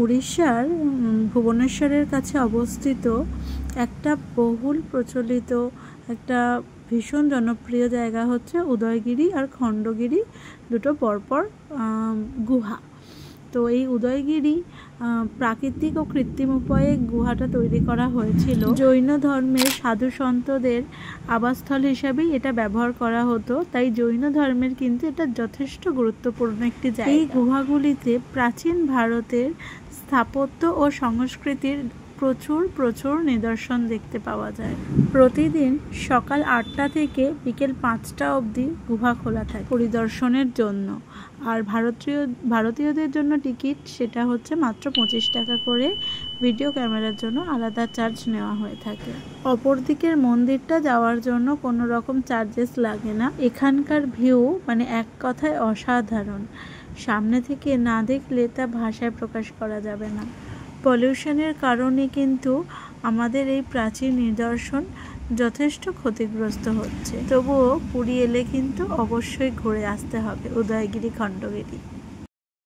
উড়িষ্যার ভুবনেশ্বরের কাছে অবস্থিত একটা বহুল প্রচলিত একটা ভীষণ জনপ্রিয় জায়গা হচ্ছে উদয়গিরি আর খণ্ডগিরি, দুটো পরপর গুহা। তো এই উদয়গিরি প্রাকৃতিক ও কৃত্রিম উপায়ে গুহাটা তৈরি করা হয়েছিল। জৈন ধর্মের সাধু সন্তদের আবাসস্থল হিসাবেই এটা ব্যবহার করা হতো, তাই জৈন ধর্মের কিন্তু এটা যথেষ্ট গুরুত্বপূর্ণ একটি জায়গা। এই গুহাগুলিতে প্রাচীন ভারতের স্থাপত্য ও সংস্কৃতির প্রচুর নিদর্শন দেখতে পাওয়া যায়। প্রতিদিন সকাল 8টা থেকে বিকেল 5টা অবধি গুহা খোলা থাকে পরিদর্শনের জন্য। আর ভারতীয়দের জন্য টিকিট সেটা হচ্ছে মাত্র 25 টাকা করে। ভিডিও ক্যামেরার জন্য আলাদা চার্জ নেওয়া হয়ে থাকে। অপরদিকের মন্দিরটা যাওয়ার জন্য কোনো রকম চার্জেস লাগে না। এখানকার ভিউ মানে এক কথায় অসাধারণ, সামনে থেকে না দেখলে তা ভাষায় প্রকাশ করা যাবে না। পলিউশনের কারণে কিন্তু আমাদের এই প্রাচীন নিদর্শন যথেষ্ট ক্ষতিগ্রস্ত হচ্ছে। তবুও পুরী এলে কিন্তু অবশ্যই ঘুরে আসতে হবে উদয়গিরি খণ্ডগিরি।